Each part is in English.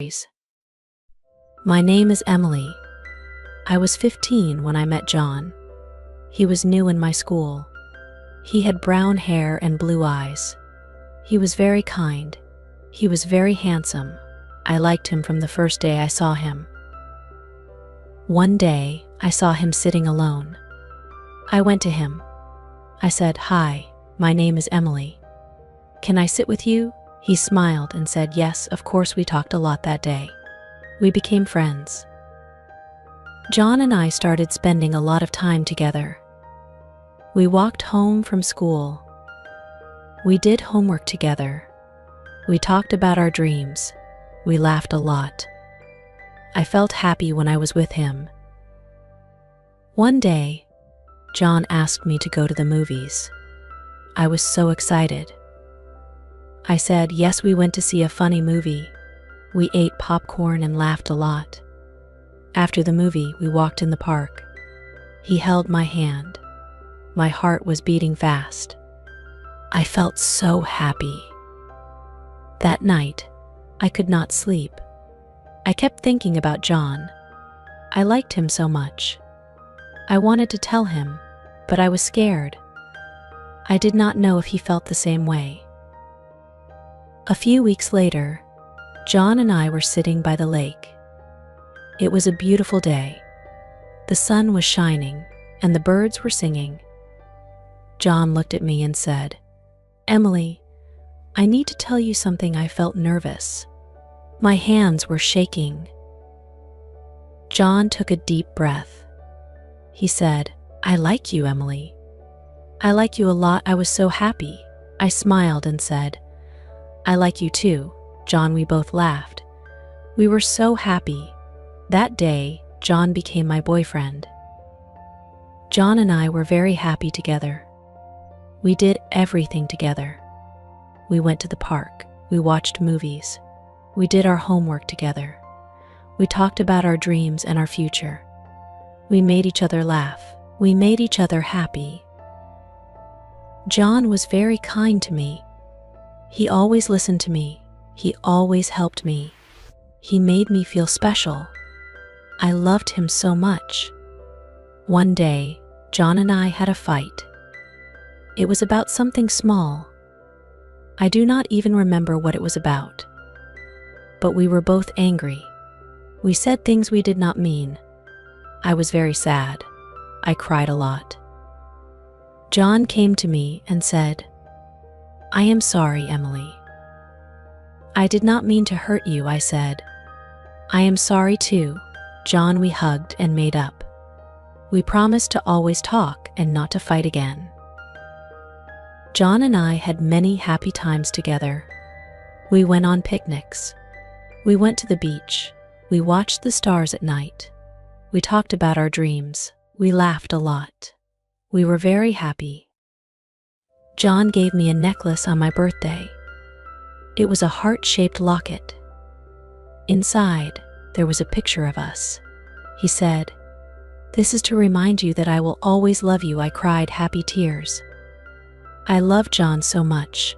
Stories. My name is Emily. I was 15 when I met John. He was new in my school. He had brown hair and blue eyes. He was very kind. He was very handsome. I liked him from the first day I saw him. One day, I saw him sitting alone. I went to him. I said, "Hi, my name is Emily. Can I sit with you?" He smiled and said, "Yes, of course." We talked a lot that day. We became friends. John and I started spending a lot of time together. We walked home from school. We did homework together. We talked about our dreams. We laughed a lot. I felt happy when I was with him. One day, John asked me to go to the movies. I was so excited. I said yes. We went to see a funny movie. We ate popcorn and laughed a lot. After the movie, we walked in the park. He held my hand. My heart was beating fast. I felt so happy. That night, I could not sleep. I kept thinking about John. I liked him so much. I wanted to tell him, but I was scared. I did not know if he felt the same way. A few weeks later, John and I were sitting by the lake. It was a beautiful day. The sun was shining, and the birds were singing. John looked at me and said, "Emily, I need to tell you something." I felt nervous. My hands were shaking. John took a deep breath. He said, "I like you, Emily. I like you a lot." I was so happy. I smiled and said, "I like you too, John." We both laughed. We were so happy. That day, John became my boyfriend. John and I were very happy together. We did everything together. We went to the park. We watched movies. We did our homework together. We talked about our dreams and our future. We made each other laugh. We made each other happy. John was very kind to me. He always listened to me. He always helped me. He made me feel special. I loved him so much. One day, John and I had a fight. It was about something small. I do not even remember what it was about. But we were both angry. We said things we did not mean. I was very sad. I cried a lot. John came to me and said, "I am sorry, Emily. I did not mean to hurt you." I said, "I am sorry too, John." We hugged and made up. We promised to always talk and not to fight again. John and I had many happy times together. We went on picnics. We went to the beach. We watched the stars at night. We talked about our dreams. We laughed a lot. We were very happy. John gave me a necklace on my birthday. It was a heart-shaped locket. Inside, there was a picture of us. He said, "This is to remind you that I will always love you." I cried happy tears. I loved John so much.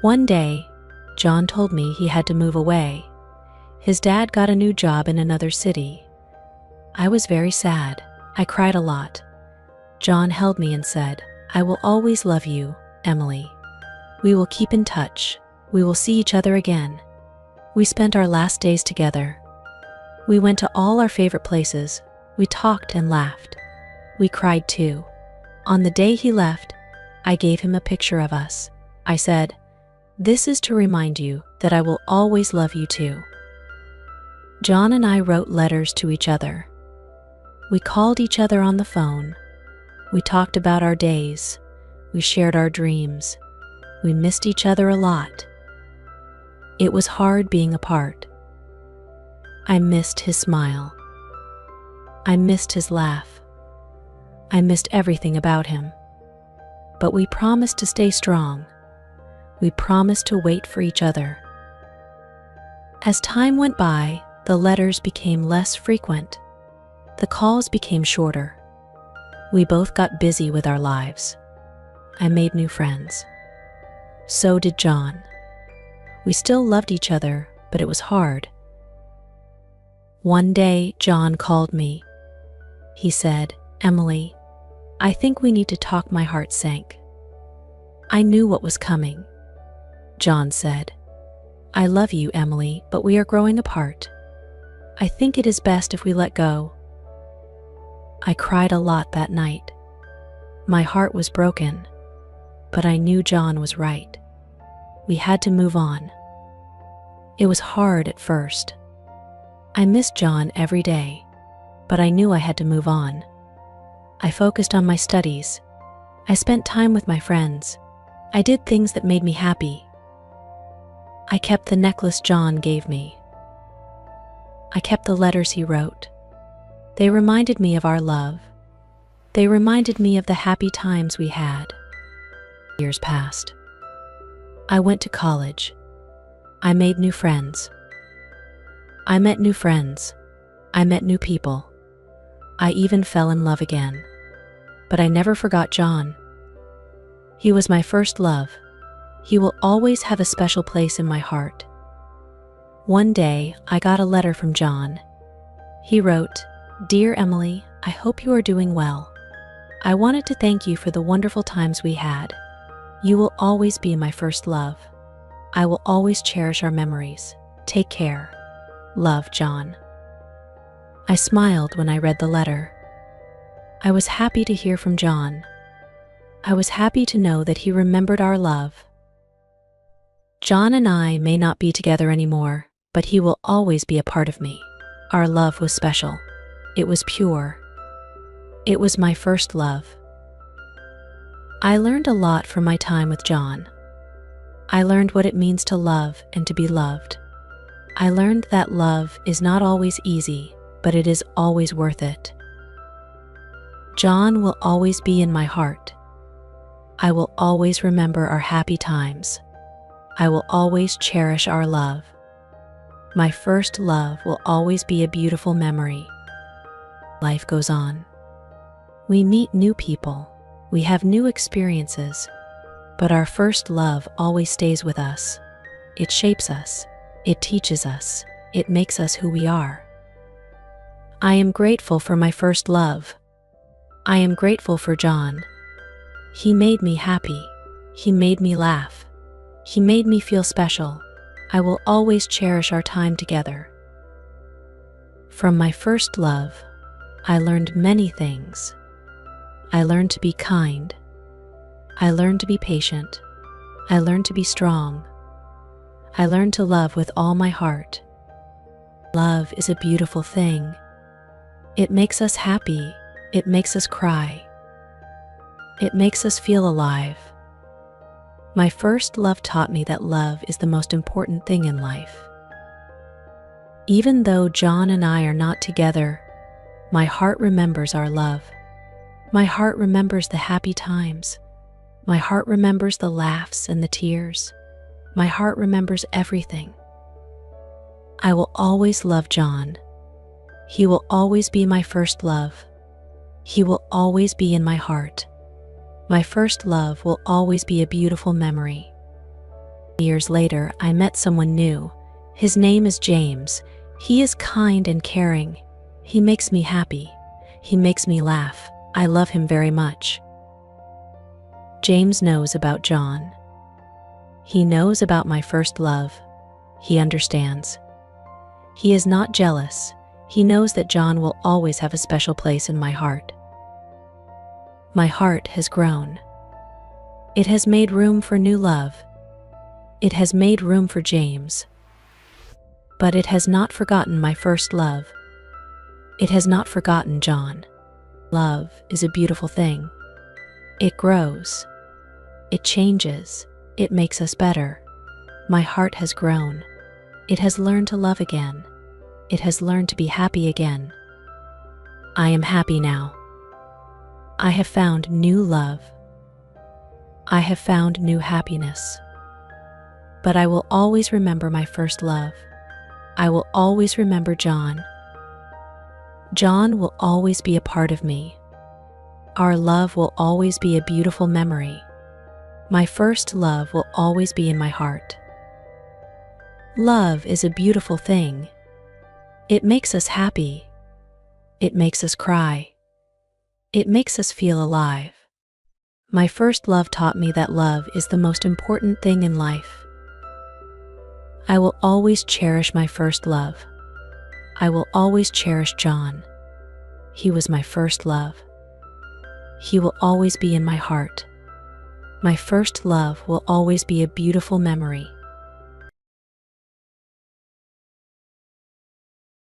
One day, John told me he had to move away. His dad got a new job in another city. I was very sad. I cried a lot. John held me and said, "I will always love you, Emily. We will keep in touch. We will see each other again." We spent our last days together. We went to all our favorite places. We talked and laughed. We cried too. On the day he left, I gave him a picture of us. I said, "This is to remind you that I will always love you too." John and I wrote letters to each other. We called each other on the phone. We talked about our days. We shared our dreams. We missed each other a lot. It was hard being apart. I missed his smile. I missed his laugh. I missed everything about him. But we promised to stay strong. We promised to wait for each other. As time went by, the letters became less frequent. The calls became shorter. We both got busy with our lives. I made new friends. So did John. We still loved each other, but it was hard. One day, John called me. He said, "Emily, I think we need to talk." My heart sank. I knew what was coming. John said, "I love you, Emily, but we are growing apart. I think it is best if we let go." I cried a lot that night. My heart was broken, but I knew John was right. We had to move on. It was hard at first. I missed John every day, but I knew I had to move on. I focused on my studies. I spent time with my friends. I did things that made me happy. I kept the necklace John gave me. I kept the letters he wrote. They reminded me of our love. They reminded me of the happy times we had. Years passed. I went to college. I made new friends. I met new friends. I met new people. I even fell in love again. But I never forgot John. He was my first love. He will always have a special place in my heart. One day, I got a letter from John. He wrote, "Dear Emily, I hope you are doing well. I wanted to thank you for the wonderful times we had. You will always be my first love. I will always cherish our memories. Take care. Love, John." I smiled when I read the letter. I was happy to hear from John. I was happy to know that he remembered our love. John and I may not be together anymore, but he will always be a part of me. Our love was special. It was pure. It was my first love. I learned a lot from my time with John. I learned what it means to love and to be loved. I learned that love is not always easy, but it is always worth it. John will always be in my heart. I will always remember our happy times. I will always cherish our love. My first love will always be a beautiful memory. Life goes on. We meet new people. We have new experiences. But our first love always stays with us. It shapes us. It teaches us. It makes us who we are. I am grateful for my first love. I am grateful for John. He made me happy. He made me laugh. He made me feel special. I will always cherish our time together. From my first love, I learned many things. I learned to be kind. I learned to be patient. I learned to be strong. I learned to love with all my heart. Love is a beautiful thing. It makes us happy. It makes us cry. It makes us feel alive. My first love taught me that love is the most important thing in life. Even though John and I are not together, my heart remembers our love. My heart remembers the happy times. My heart remembers the laughs and the tears. My heart remembers everything. I will always love John. He will always be my first love. He will always be in my heart. My first love will always be a beautiful memory. Years later, I met someone new. His name is James. He is kind and caring. He makes me happy. He makes me laugh. I love him very much. James knows about John. He knows about my first love. He understands. He is not jealous. He knows that John will always have a special place in my heart. My heart has grown. It has made room for new love. It has made room for James. But it has not forgotten my first love. It has not forgotten John. Love is a beautiful thing. It grows. It changes. It makes us better. My heart has grown. It has learned to love again. It has learned to be happy again. I am happy now. I have found new love. I have found new happiness. But I will always remember my first love. I will always remember John. John will always be a part of me. Our love will always be a beautiful memory. My first love will always be in my heart. Love is a beautiful thing. It makes us happy. It makes us cry. It makes us feel alive. My first love taught me that love is the most important thing in life. I will always cherish my first love. I will always cherish John. He was my first love. He will always be in my heart. My first love will always be a beautiful memory.